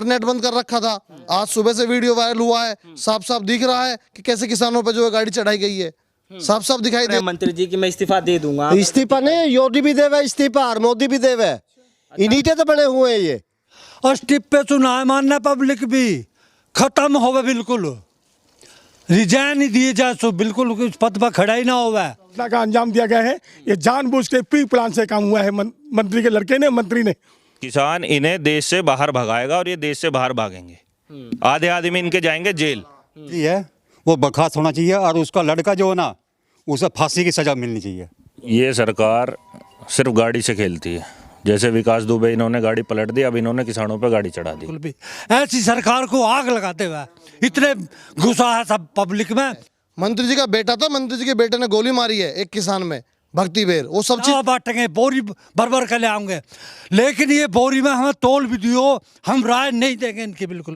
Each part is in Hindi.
इंटरनेट बंद कर रखा था। आज सुबह से वीडियो वायरल हुआ है, साफ साफ दिख रहा है कि कैसे किसानों पे जो है गाड़ी चढ़ाई गई है, साफ साफ दिखाई दे। मंत्री जी की मैं इस्तीफा दे दूंगा। इस्तीफा नहीं, योगी भी देवे इस्तीफा और मोदी भी देवे, इन्हीं के तो बने हुए हैं ये। और स्टिप पे चुना है, मानना पब्लिक भी खत्म होवे, बिल्कुल रिजाइन ही दिए जाए, सो बिल्कुल उस पद पर खड़ा ही ना होवे। घटना का अंजाम दिया गया है। ये जानबूझ के प्री प्लान से काम हुआ है। मंत्री के लड़के ने, मंत्री ने। किसान इन्हें देश से बाहर भगाएगा और ये देश से बाहर भागेंगे। आधे आदमी इनके जाएंगे जेल। है वो बर्खास्त होना चाहिए और उसका लड़का जो है ना, उसे फांसी की सजा मिलनी चाहिए। ये सरकार सिर्फ गाड़ी से खेलती है। जैसे विकास दुबे इन्होंने गाड़ी पलट दी, अब इन्होंने किसानों पर गाड़ी चढ़ा दी। भी ऐसी सरकार को आग लगाते हुए इतने गुस्सा है सब पब्लिक में। मंत्री जी का बेटा था, मंत्री जी के बेटे ने गोली मारी है एक किसान में, भक्ति बेर। वो सब चीज बांटेंगे, बोरी भर कर ले आएंगे, लेकिन ये बोरी में हमें तोल भी दियो, हम राय नहीं देंगे इनकी बिल्कुल।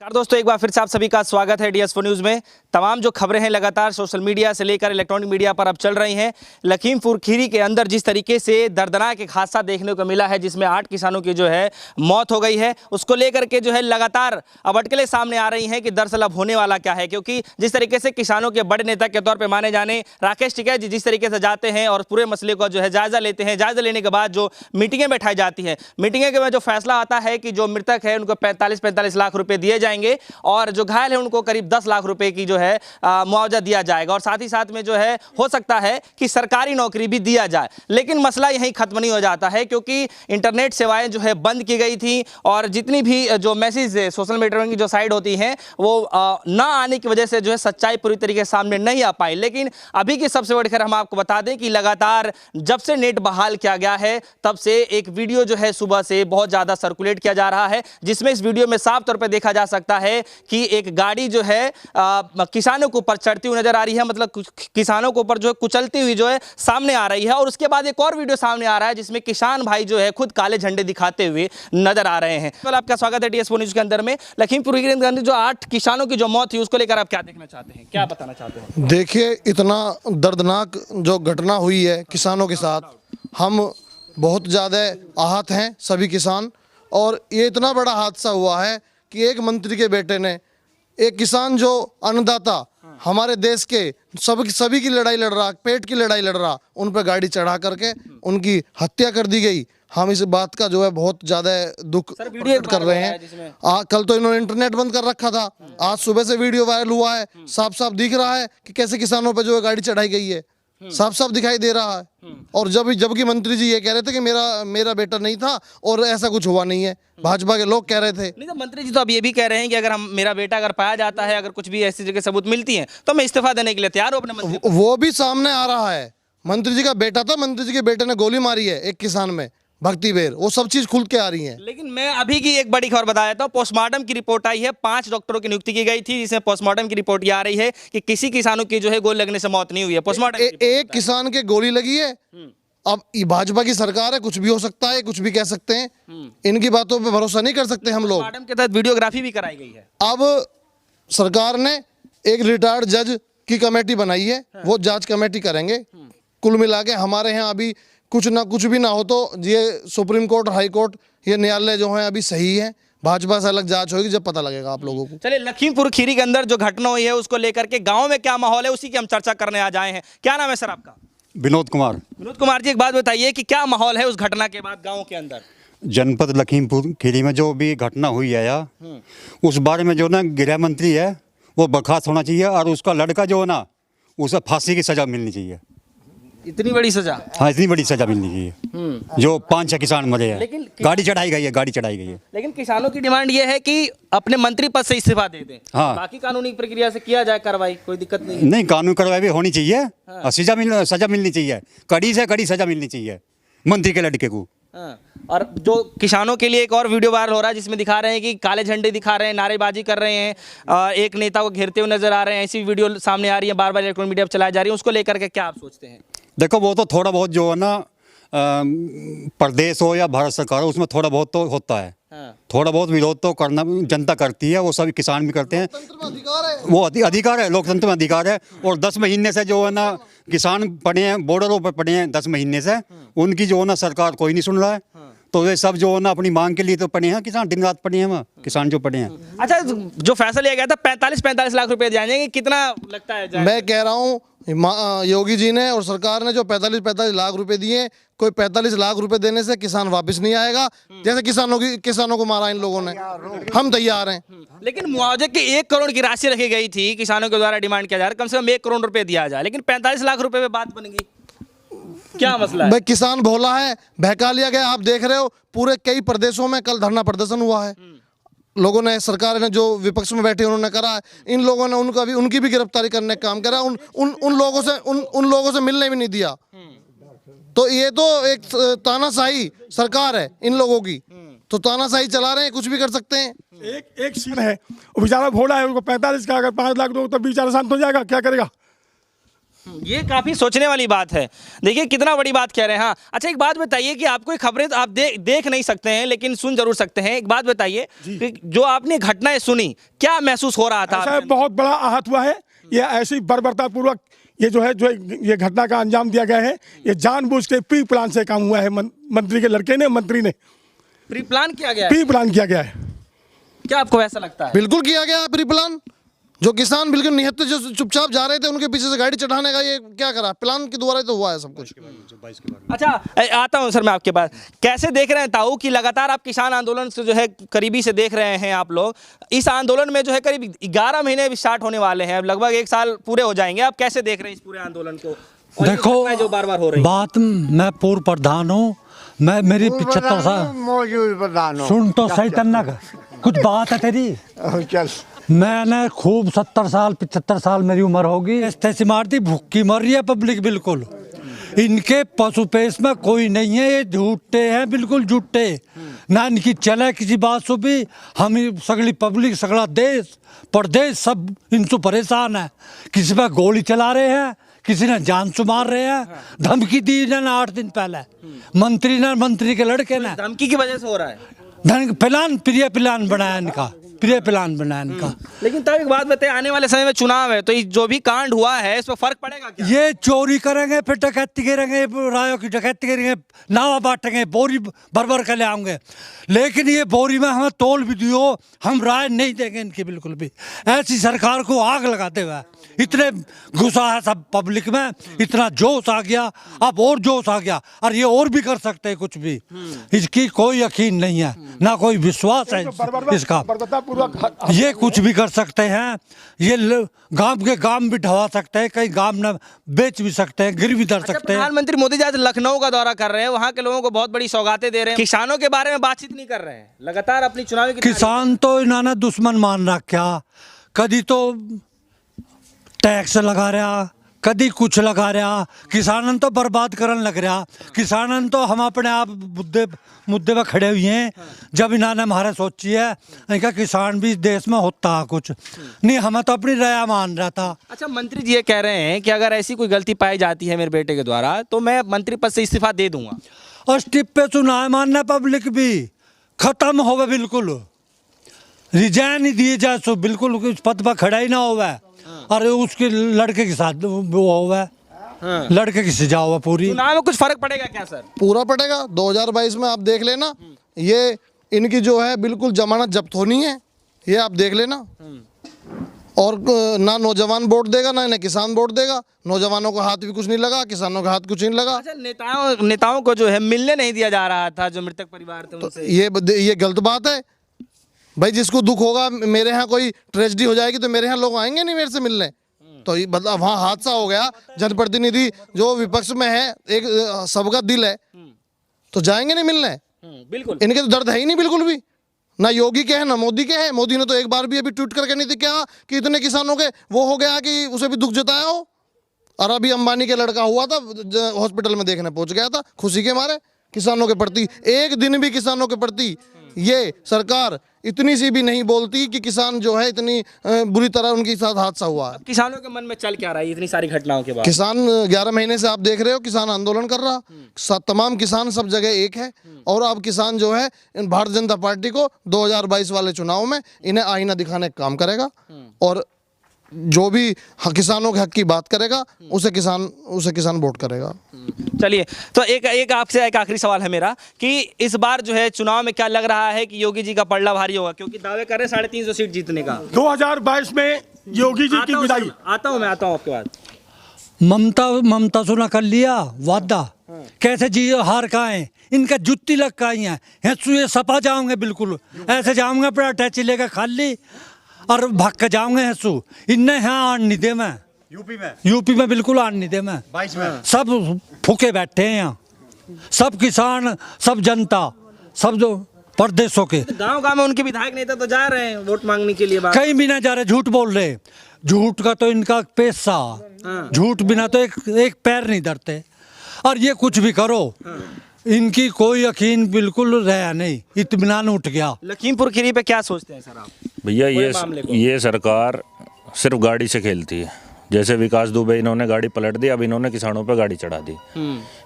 दोस्तों एक बार फिर से आप सभी का स्वागत है DS4 न्यूज़ में। तमाम जो खबरें हैं लगातार सोशल मीडिया से लेकर इलेक्ट्रॉनिक मीडिया पर अब चल रही हैं। लखीमपुर खीरी के अंदर जिस तरीके से दर्दनाक एक हादसा देखने को मिला है, जिसमें 8 किसानों की जो है मौत हो गई है, उसको लेकर के जो है लगातार अब अटकलें सामने आ रही हैं कि दरअसल अब होने वाला क्या है। क्योंकि जिस तरीके से किसानों के बड़े नेता के तौर पर माने जाने राकेश टिकैत जी जिस तरीके से जाते हैं और पूरे मसले को जो है जायजा लेते हैं, जायजा लेने के बाद जो मीटिंगें बैठाई जाती हैं, मीटिंगें के में जो फैसला आता है कि जो मृतक है उनको 45 लाख रुपए दिए जाएंगे और जो घायल है उनको करीब 10 लाख रुपए की जो है मुआवजा दिया जाएगा, और साथ ही साथ में जो है हो सकता है कि सरकारी नौकरी भी दिया जाए। लेकिन मसला यहीं खत्म नहीं हो जाता है, क्योंकि इंटरनेट सेवाएं जो है बंद की गई थी और जितनी भी जो मैसेज सोशल मीडिया की जो साइड होती हैं वो ना आने की वजह से जो है सच्चाई पूरी तरीके से सामने नहीं आ पाई। लेकिन अभी की सबसे बड़ी खबर हम आपको बता दें कि लगातार जब से नेट बहाल किया गया है तब से एक वीडियो जो है सुबह से बहुत ज़्यादा सर्कुलेट किया जा रहा है, जिसमें इस वीडियो में साफ तौर पर देखा जा सकता है कि एक गाड़ी जो है किसानों के ऊपर चढ़ती हुई नजर आ रही है, मतलब किसानों के ऊपर जो है कुचलती हुई जो है सामने आ रही है। और उसके बाद एक और वीडियो सामने आ रहा है जिसमें किसान भाई जो है खुद काले झंडे दिखाते हुए नजर आ रहे हैं। तो आपका स्वागत है DS4 न्यूज़ के अंदर में। लखीमपुर खीरी के अंदर जो 8 किसानों की जो मौत थी उसको लेकर आप क्या देखना चाहते हैं, क्या बताना चाहते हैं? देखिए, इतना दर्दनाक जो घटना हुई है किसानों के साथ, हम बहुत ज़्यादा आहत हैं सभी किसान। और ये इतना बड़ा हादसा हुआ है कि एक मंत्री के बेटे ने, एक किसान जो अन्नदाता हमारे देश के सभी की लड़ाई लड़ रहा, पेट की लड़ाई लड़ रहा, उन पर गाड़ी चढ़ा करके उनकी हत्या कर दी गई। हम इस बात का जो है बहुत ज़्यादा दुख प्रकट कर रहे हैं। कल तो इन्होंने इंटरनेट बंद कर रखा था, आज सुबह से वीडियो वायरल हुआ है, साफ साफ दिख रहा है कि कैसे किसानों पर जो है गाड़ी चढ़ाई गई है, साफ साफ दिखाई दे रहा है। और जबकि मंत्री जी ये कह रहे थे कि मेरा बेटा नहीं था और ऐसा कुछ हुआ नहीं है, भाजपा के लोग कह रहे थे। नहीं तो मंत्री जी तो अब ये भी कह रहे हैं कि अगर मेरा बेटा अगर पाया जाता है, अगर कुछ भी ऐसी जगह सबूत मिलती है तो मैं इस्तीफा देने के लिए तैयार हूं अपने मंत्री। वो भी सामने आ रहा है। मंत्री जी का बेटा था, मंत्री जी के बेटे ने गोली मारी है एक किसान में, भक्ति बेर। वो सब चीज खुल के आ रही है। लेकिन मैं अभी की एक बड़ी खबर बता देता हूँ। पोस्टमार्टम की रिपोर्ट आई है, 5 डॉक्टरों की नियुक्ति की गई थी, जिसमें पोस्टमार्टम की रिपोर्ट ये आ रही है कि किसी किसानों की जो है गोली लगने से मौत नहीं हुई है। पोस्टमार्टम एक किसान के गोली लगी है। अब भाजपा की सरकार है, कुछ भी हो सकता है, कुछ भी कह सकते हैं। इनकी बातों पे भरोसा नहीं कर सकते हम लोग। पोस्टमार्टम के तहत वीडियोग्राफी भी कराई गई है। अब सरकार ने एक रिटायर्ड जज की कमेटी बनाई है, वो जांच कमेटी करेंगे। कुल मिला के हमारे यहाँ अभी कुछ भी ना हो तो ये सुप्रीम कोर्ट, हाई कोर्ट, ये न्यायालय जो है अभी सही है। भाजपा से अलग जांच होगी, जब पता लगेगा आप लोगों को। चलिए, लखीमपुर खीरी के अंदर जो घटना हुई है उसको लेकर के गांव में क्या माहौल है, उसी की हम चर्चा करने आ जाए हैं। क्या नाम है सर आपका? विनोद कुमार। विनोद कुमार जी, एक बात बताइए कि क्या माहौल है उस घटना के बाद गाँव के अंदर? जनपद लखीमपुर खीरी में जो भी घटना हुई है यार, उस बारे में जो ना गृह मंत्री है वो बर्खास्त होना चाहिए और उसका लड़का जो है ना, उसे फांसी की सजा मिलनी चाहिए। इतनी बड़ी सजा? हाँ, इतनी बड़ी सजा मिलनी चाहिए। जो 5-6 किसान मरे हैं, गाड़ी चढ़ाई गई है। लेकिन किसानों की डिमांड ये है कि अपने मंत्री पद से इस्तीफा दे दें। हाँ, बाकी कानूनी प्रक्रिया से किया जाए कार्रवाई, कोई दिक्कत नहीं। कानूनी कार्रवाई भी होनी चाहिए। हाँ। सजा मिलनी चाहिए, कड़ी से कड़ी सजा मिलनी चाहिए मंत्री के लड़के को। और जो किसानों के लिए एक और वीडियो वायरल हो रहा है जिसमें दिखा रहे हैं कि काले झंडे दिखा रहे हैं, नारेबाजी कर रहे हैं, एक नेता को घेरते हुए नजर आ रहे हैं, ऐसी वीडियो सामने आ रही है, बार बार इलेक्ट्रॉनिक मीडिया पर चलाई जा रही है। उसको लेकर के क्या आप सोचते हैं? देखो, वो तो थोड़ा बहुत जो है ना, प्रदेश हो या भारत सरकार हो, उसमें थोड़ा बहुत तो होता है। हाँ। थोड़ा बहुत विरोध तो करना जनता करती है, वो सभी किसान भी करते हैं। वो अधिकार है, लोकतंत्र में अधिकार है। और 10 महीने से जो है ना किसान पड़े हैं, बॉर्डरों पर पड़े हैं 10 महीने से, उनकी जो है ना सरकार कोई नहीं सुन रहा है। तो वे सब जो है ना अपनी मांग के लिए तो पड़े हैं किसान, दिन रात पड़े हैं वहाँ किसान जो पड़े हैं। अच्छा, जो फैसला लिया गया था 45 लाख रुपए दिए जाएंगे, कितना लगता है जाएगा? मैं कह रहा हूँ योगी जी ने और सरकार ने जो 45 लाख रुपए दिए, कोई 45 लाख रुपए देने से किसान वापस नहीं आएगा। जैसे किसानों को मारा इन लोगों ने, हम तैयार हैं। लेकिन मुआवजे की 1 करोड़ की राशि रखी गई थी, किसानों के द्वारा डिमांड किया जा रहा है कम से कम 1 करोड़ रुपए दिया जाए, लेकिन 45 लाख रुपए पे बात बन गई, क्या मसला है? भाई किसान भोला है, बहका लिया गया। आप देख रहे हो पूरे कई प्रदेशों में कल धरना प्रदर्शन हुआ है, लोगों ने, सरकार ने जो विपक्ष में बैठे उन्होंने करा है, इन लोगों ने उनकी भी गिरफ्तारी करने का काम करा, उन लोगों से मिलने भी नहीं दिया। तो ये तो एक तानाशाही सरकार है इन लोगों की, तो तानाशाही चला रहे हैं, कुछ भी कर सकते हैं। एक सीन है, वो बेचारा भोला है, उनको 45 का अगर 5 लाख दो तो बेचारा शांत हो जाएगा, क्या करेगा? ये काफी सोचने वाली बात है। देखिए कितना बड़ी बात कह रहे हैं। हाँ, अच्छा एक बात बताइए कि आपको खबरें तो आप देख नहीं सकते हैं, लेकिन सुन जरूर सकते हैं। एक बात बताइए कि जो आपने घटनाएं सुनी, क्या महसूस हो रहा था? ऐसा बहुत बड़ा आहत हुआ है। ये ऐसी बर्बरतापूर्वक जो ये घटना का अंजाम दिया गया है, ये जानबूझ के प्री प्लान से काम हुआ है। मंत्री के लड़के ने, मंत्री ने प्री प्लान किया गया है? प्री प्लान किया गया है। क्या आपको ऐसा लगता है? बिल्कुल किया गया प्री प्लान। जो किसान बिल्कुल निहत्थे जो चुपचाप जा रहे थे, उनके पीछे से गाड़ी चढ़ाने का ये क्या करा? प्लान के द्वारा तो हुआ है सब कुछ। अच्छा, आता हूं सर मैं आपके पास। कैसे देख रहे हैं ताऊ कि लगातार आप किसान आंदोलन से जो है करीबी से देख रहे हैं आप लोग, इस आंदोलन में जो है करीब 11 महीने भी स्टार्ट होने वाले हैं, लगभग 1 साल पूरे हो जाएंगे। आप कैसे देख रहे हैं इस पूरे आंदोलन को? देखो जो बार हो रही बात, मैं पूर्व प्रधान हूँ, मैं मेरी 75 साल मौजूद प्रधान सुन तो सही तन्ना कुछ बात है तेरी। चल मैंने खूब 70 साल 75 साल मेरी उम्र होगी, ऐसी मारती भूखी मर रही है पब्लिक बिल्कुल। इनके पशु पेश में कोई नहीं है, ये झूठे हैं, बिल्कुल झूठे। ना इनकी चले किसी बात से भी। हम सगली पब्लिक, सगला देश प्रदेश सब इनसे परेशान है। किसी पर गोली चला रहे हैं, किसी ने जान से मार रहे हैं, धमकी दी इन्होंने 8 दिन पहले मंत्री के लड़के ने। धमकी की वजह से हो रहा है? प्रिय प्लान बनाया इनका, प्रिय प्लान बनाया इनका। लेकिन तब एक बात बताइए, आने वाले समय में चुनाव है, तो जो भी कांड हुआ है इस पर फर्क पड़ेगा क्या? ये चोरी करेंगे, फिर डकैती करेंगे, रायों की डकैती करेंगे, नावा बांटेंगे, बोरी भर के ले आएंगे। लेकिन ये बोरी में हमें तोल भी दियो, हम राय नहीं देंगे इनकी बिल्कुल भी। ऐसी सरकार को आग लगाते हुए इतने गुस्सा है सब पब्लिक में, इतना जोश आ गया, अब और जोश आ गया, और ये और भी कर सकते हैं कुछ भी। इसकी कोई यकीन नहीं है, ना कोई विश्वास है इसका। ये कुछ भी कर सकते हैं, ये गांव के गांव भी ढवा सकते हैं, कई गांव में बेच भी सकते हैं, गिर भी धर सकते हैं। प्रधानमंत्री मोदी जी आज लखनऊ का दौरा कर रहे हैं, वहां के लोगों को बहुत बड़ी सौगातें दे रहे हैं, किसानों के बारे में बातचीत नहीं कर रहे हैं, लगातार अपनी चुनावी किसान तो इन्होंने दुश्मन मान रखा। कभी तो टैक्स लगा रहा, कभी कुछ लगा रहा, किसानन तो बर्बाद करने लग रहा। किसानन तो हम अपने आप मुद्दे पर खड़े हुए हैं। जब इन्होंने हमारे सोची है इनका किसान भी देश में होता है कुछ नहीं, हमें तो अपनी राय मान रहा था। अच्छा, मंत्री जी ये कह रहे हैं कि अगर ऐसी कोई गलती पाई जाती है मेरे बेटे के द्वारा तो मैं मंत्री पद से इस्तीफा दे दूंगा। और स्टिप पे चुनाव मानना पब्लिक भी खत्म होवे, बिल्कुल रिजाइन ही दिए जाए, सो बिल्कुल उस पद पर खड़ा ही ना होवे, और उसके लड़के के साथ वो हुआ, लड़के की सजा हुआ पूरी। चुनाव में कुछ फर्क पड़ेगा क्या सर? पूरा पड़ेगा। 2022 में आप देख लेना, ये इनकी जो है बिल्कुल जमानत जब्त होनी है, ये आप देख लेना। और ना नौजवान वोट देगा, ना इन्हें किसान वोट देगा। नौजवानों का हाथ भी कुछ नहीं लगा, किसानों का हाथ कुछ नहीं लगा। अच्छा, नेताओं को जो है मिलने नहीं दिया जा रहा था, जो मृतक परिवार थे उनसे। ये गलत बात है भाई। जिसको दुख होगा, मेरे यहाँ कोई ट्रेजेडी हो जाएगी तो मेरे यहाँ लोग आएंगे नहीं मेरे से मिलने। तो ये मतलब वहाँ हादसा हो गया, जनप्रतिनिधि जो विपक्ष में है, एक सबका दिल है, तो जाएंगे नहीं मिलने। बिल्कुल, इनके तो दर्द है ही नहीं बिल्कुल भी, ना योगी के है ना मोदी के है। मोदी ने तो एक बार भी अभी ट्वीट करके नहीं दिखा कि इतने किसानों के वो हो गया कि उसे भी दुख जताया हो। और अभी अंबानी के लड़का हुआ था, हॉस्पिटल में देखने पहुंच गया था खुशी के मारे। किसानों के प्रति एक दिन भी, किसानों के प्रति ये सरकार इतनी सी भी नहीं बोलती कि किसान जो है इतनी बुरी तरह उनके साथ हादसा हुआ है। किसानों के मन में चल क्या रहा है इतनी सारी घटनाओं के बाद? किसान 11 महीने से आप देख रहे हो किसान आंदोलन कर रहा, तमाम किसान सब जगह एक है। और अब किसान जो है भारतीय जनता पार्टी को 2022 वाले चुनाव में इन्हें आईना दिखाने का काम करेगा। और जो भी किसानों के हक की बात करेगा उसे किसान वोट करेगा। चलिए, तो एक आपसे एक आखिरी सवाल है मेरा कि इस बार जो है चुनाव में क्या लग रहा है कि योगी जी का पलड़ा भारी होगा, क्योंकि दावे कर रहे हैं 350 सीट जीतने का। 2022 में योगी जी की विदाई। आता हूँ आपके बाद। ममता सुना कर लिया वादा, कैसे जी हार का है, इनका जुत्ती लग का ही है, ये सपा जाऊंगे बिल्कुल, ऐसे जाऊंगे पूरा टैची लेकर खाली और भाग के जाऊंगे हेसू, इन्हें यहाँ आन नहीं दे मैं, यूपी में बिल्कुल आन नहीं दे मैं, 22 में सब फूके बैठे हैं यहाँ, सब किसान, सब जनता, सब जो परदेशों के। गांव में उनके विधायक नेता तो जा रहे हैं वोट मांगने के लिए, कहीं भी ना जा रहे, झूठ बोल रहे, झूठ का तो इनका पैसा, झूठ बिना तो एक पैर नहीं धरते, और ये कुछ भी करो इनकी कोई यकीन बिल्कुल रहा नहीं, इत्मीनान उठ गया। लखीमपुर खीरी पे क्या सोचते हैं सर आप? भैया ये सरकार सिर्फ गाड़ी से खेलती है। जैसे विकास दुबे इन्होंने गाड़ी पलट दी, अब इन्होंने किसानों पे गाड़ी चढ़ा दी।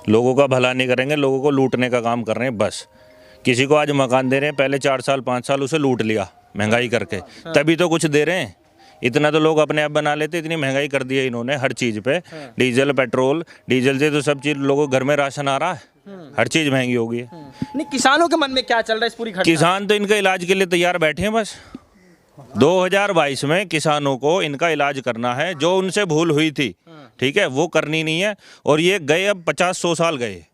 लोगों का भला नहीं करेंगे, लोगों को लूटने का काम कर रहे हैं बस। किसी को आज मकान दे रहे हैं, पहले 4 साल 5 साल उसे लूट लिया महंगाई करके, तभी तो कुछ दे रहे हैं। इतना तो लोग अपने आप बना लेते, इतनी महंगाई कर दी है इन्होंने हर चीज़ पे। डीजल पेट्रोल, डीजल से तो सब चीज़ लोगों के घर में राशन आ रहा है, हर चीज़ महंगी हो गई है। नहीं, किसानों के मन में क्या चल रहा है इस पूरी घटना? किसान तो इनका इलाज के लिए तैयार बैठे हैं बस। 2022 में किसानों को इनका इलाज करना है, जो उनसे भूल हुई थी, ठीक है, वो करनी नहीं है। और ये गए अब 50-100 साल गए,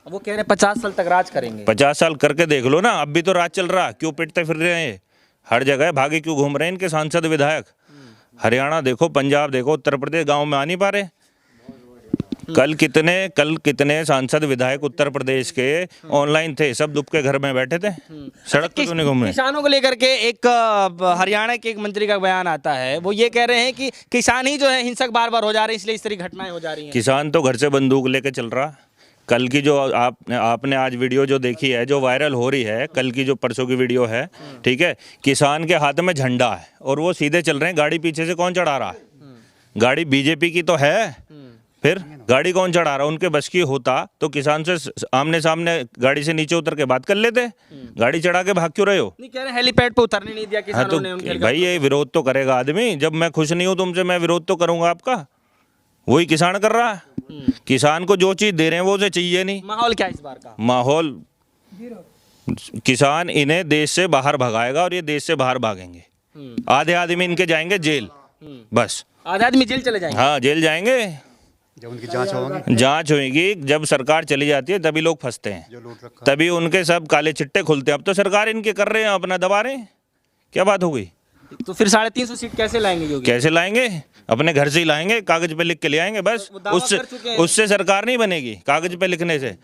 वो कह रहे हैं 50 साल तक राज करेंगे। 50 साल करके देख लो ना, अब भी तो राज चल रहा, क्यों पिटते फिर रहे हैं हर जगह, भागे क्यों घूम रहे हैं इनके सांसद विधायक। हरियाणा देखो, पंजाब देखो, उत्तर प्रदेश, गांव में आ नहीं पा रहे। कल कितने सांसद विधायक उत्तर प्रदेश के ऑनलाइन थे, सब दुब के घर में बैठे थे, सड़क पे क्यों नहीं घूम रहे? किसानों को लेकर के एक हरियाणा के एक मंत्री का बयान आता है, वो ये कह रहे हैं कि किसान ही जो है हिंसक बार बार हो जा रहे हैं, इसलिए इस तरह घटनाएं हो जा रही हैं। किसान तो घर से बंदूक लेके चल रहा। कल की जो आपने आज वीडियो जो देखी है, जो वायरल हो रही है, कल की जो परसों की वीडियो है, ठीक है, किसान के हाथ में झंडा है और वो सीधे चल रहे हैं। गाड़ी पीछे से कौन चढ़ा रहा है? गाड़ी बीजेपी की तो है, फिर गाड़ी कौन चढ़ा रहा? उनके बस की होता तो किसान से आमने सामने गाड़ी से नीचे उतर के बात कर लेते। गाड़ी चढ़ा के भाग क्यों रहे हो? नहीं, कह रहे हेलीपैड पे उतरने नहीं दिया किसानों तो ने उनके। भाई ये विरोध तो करेगा आदमी, जब मैं खुश नहीं हूँ तुमसे, मैं विरोध तो करूंगा आपका। वही किसान कर रहा है। किसान को जो चीज दे रहे हैं वो उसे चाहिए नहीं। माहौल क्या है इस बार का? माहौल, किसान इन्हें देश से बाहर भगाएगा और ये देश से बाहर भागेंगे। आधे आदमी इनके जाएंगे जेल, बस। आधे आदमी जेल चले जाएंगे? हाँ, जेल जाएंगे। जब उनकी जांच होगी, जब सरकार चली जाती है तभी लोग फंसते हैं, तभी उनके सब काले चिट्टे खुलते हैं। अब तो सरकार इनके कर रहे हैं, अपना दबा रहे हैं, क्या बात हो गई? तो फिर 350 सीट कैसे लाएंगे योगी? कैसे लाएंगे? अपने घर से ही लाएंगे, कागज पे लिख के ले आएंगे बस। उससे सरकार नहीं बनेगी, कागज पे लिखने से।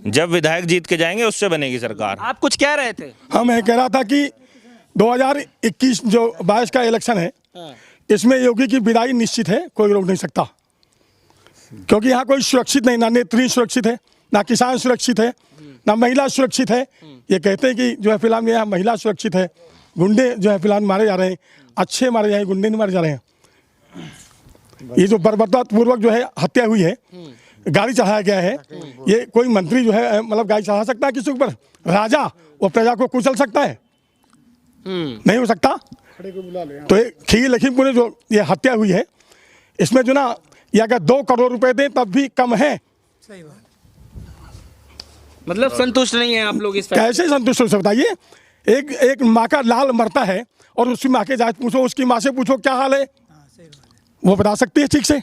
जब विधायक जीत के जाएंगे उससे बनेगी सरकार। आप कुछ कह रहे थे? हाँ, मैं कह रहा था कि 2021 जो 22 का इलेक्शन है, इसमें योगी की विदाई निश्चित है, कोई रोक नहीं सकता। क्योंकि यहाँ कोई सुरक्षित नहीं, ना नेत्री सुरक्षित है, ना किसान सुरक्षित है, ना महिला सुरक्षित है। ये कहते हैं कि जो है फिलहाल यहाँ महिला सुरक्षित है, गुंडे जो है फिलहाल मारे जा रहे हैं, अच्छे मारे जा रहे हैं, गुंडे नहीं मारे जा रहे हैं। ये जो बर्बरतापूर्वक जो है हत्या हुई है, गाड़ी चढ़ाया गया है, ये कोई मंत्री जो है मतलब गाड़ी चढ़ा सकता है किसी के ऊपर? राजा वो प्रजा को कुचल सकता है? नहीं हो सकता। तो ये खीरी लखीमपुर में जो ये हत्या हुई है, इसमें जो ना, ये अगर 2 करोड़ रुपए दें तब भी कम है। सही बात। मतलब संतुष्ट नहीं है आप लोग इस कैसे संतुष्ट हो सकता? ये एक माँ का लाल मरता है और उसकी माँ के जात पूछो, उसकी माँ से पूछो क्या हाल है, वो बता सकती है ठीक से।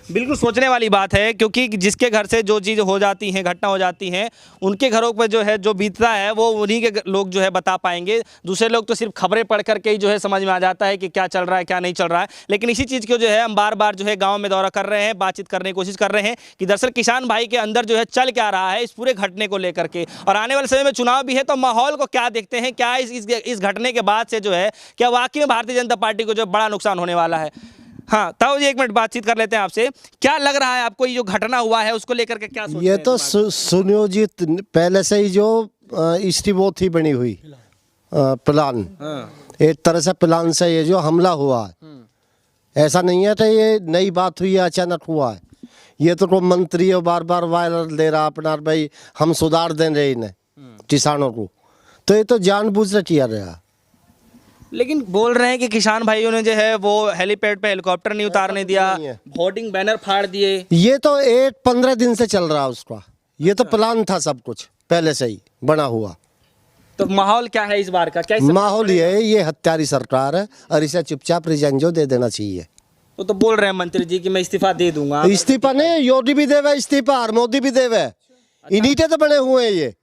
बिल्कुल सोचने वाली बात है, क्योंकि जिसके घर से जो चीज़ हो जाती है, घटना हो जाती है, उनके घरों पर जो है जो बीतता है वो उन्हीं के लोग जो है बता पाएंगे। दूसरे लोग तो सिर्फ खबरें पढ़ करके ही जो है समझ में आ जाता है कि क्या चल रहा है क्या नहीं चल रहा है। लेकिन इसी चीज़ को जो है हम बार बार जो है गाँव में दौरा कर रहे हैं, बातचीत करने की कोशिश कर रहे हैं कि दरअसल किसान भाई के अंदर जो है चल क्या रहा है इस पूरे घटने को लेकर के। और आने वाले समय में चुनाव भी है, तो माहौल को क्या देखते हैं, क्या इस घटने के बाद से जो है क्या वाकई में भारतीय जनता पार्टी को जो बड़ा नुकसान होने वाला है। हाँ, ताऊ जी 1 मिनट बातचीत कर लेते हैं आपसे। क्या लग रहा है आपको, ये जो घटना हुआ है उसको लेकर के क्या सोचते हैं? ये तो सुनियोजित पहले से ही जो इसकी वो थी बनी हुई प्लान, एक तरह से प्लान से ये जो हमला हुआ है। ऐसा नहीं है कि ये नई बात हुई है, अचानक हुआ है। ये तो मंत्री बार बार वायरल दे रहा अपना, भाई हम सुधार दें रहे इन्हें किसानों को, तो ये तो जानबूझ से किया रहा। लेकिन बोल रहे हैं कि किसान भाइयों ने जो है वो हेलीपैड पे हेलीकॉप्टर नहीं उतारने दिया, नहीं है। होर्डिंग बैनर फाड़ दिए। ये तो 15 दिन से चल रहा है उसका, ये तो प्लान था सब कुछ पहले से ही बना हुआ। तो माहौल क्या है इस बार का, कैसे माहौल ये हत्यारी सरकार है और इसे चुपचाप रिजाइन जो दे देना चाहिए। वो तो बोल रहे हैं मंत्री जी कि मैं इस्तीफा दे दूंगा। इस्तीफा नहीं, योगी भी देवे इस्तीफा और मोदी भी देवे, इन्हीं से तो बने हुए हैं ये।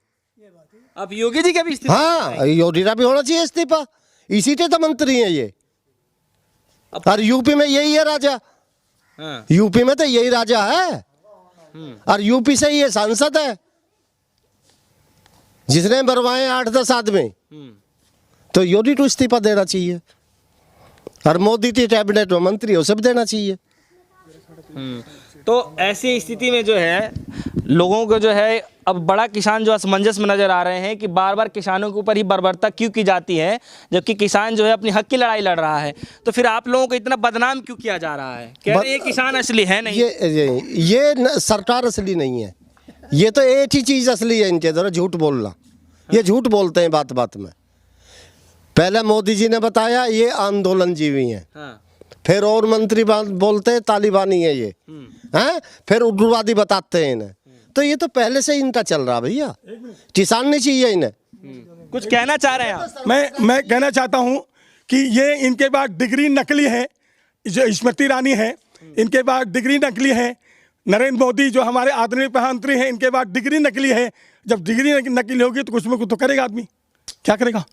अब योगी जी का भी इस्तीफा। हाँ, योगी का भी होना चाहिए इस्तीफा, इसी से तो मंत्री हैं ये। और यूपी में यही है राजा, हाँ। यूपी में तो यही राजा है और यूपी से ये सांसद है जिसने मरवाए 8-10 आदमी। तो योगी को इस्तीफा देना चाहिए और मोदी की कैबिनेट में मंत्री हो सब देना चाहिए। तो ऐसी स्थिति में जो है लोगों को जो है अब बड़ा किसान जो असमंजस में नजर आ रहे हैं कि बार बार किसानों के ऊपर ही बर्बरता क्यों की जाती है, जबकि किसान जो है अपनी हक की लड़ाई लड़ रहा है। तो फिर आप लोगों को इतना बदनाम क्यों किया जा रहा है? कह रहे हैं ये किसान असली है नहीं। ये सरकार असली नहीं है, ये तो एक ही चीज असली है इनके द्वारा, झूठ बोलना। ये झूठ बोलते हैं बात बात में। पहले मोदी जी ने बताया ये आंदोलन जीवी हैं, हाँ। फिर और मंत्री बोलते हैं तालिबानी है ये, हैं? फिर उग्रवादी बताते हैं इन्हें। तो ये तो पहले से इनका चल रहा भैया, किसान नहीं चाहिए इन्हें। कुछ कहना चाह रहे हैं आप? मैं कहना चाहता हूं कि ये इनके पास डिग्री नकली है, जो स्मृति ईरानी है इनके पास डिग्री नकली है, नरेंद्र मोदी जो हमारे आदरणीय प्रधानमंत्री हैं इनके पास डिग्री नकली है। जब डिग्री नकली होगी तो कुछ में कुछ तो करेगा आदमी, क्या करेगा?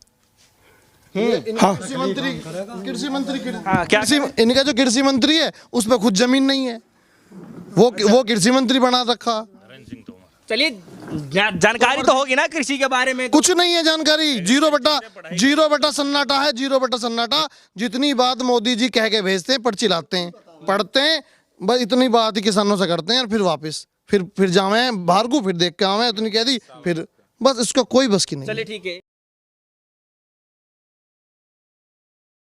हाँ, कृषि मंत्री हाँ, क्या इनका जो कृषि मंत्री है उस पर खुद जमीन नहीं है, वो कृषि मंत्री बना रखा। चलिए जानकारी तो होगी ना कृषि के बारे में। कुछ नहीं है जानकारी, जीरो बटा सन्नाटा है, 0 सन्नाटा। जितनी बात मोदी जी कह के भेजते हैं, पर्ची लाते हैं, पढ़ते हैं, बस इतनी बात ही किसानों से करते हैं और फिर वापस फिर जावे बाहर को, फिर देख के आवे, इतनी कह दी, फिर बस इसका कोई बस की नहीं। चलिए ठीक है।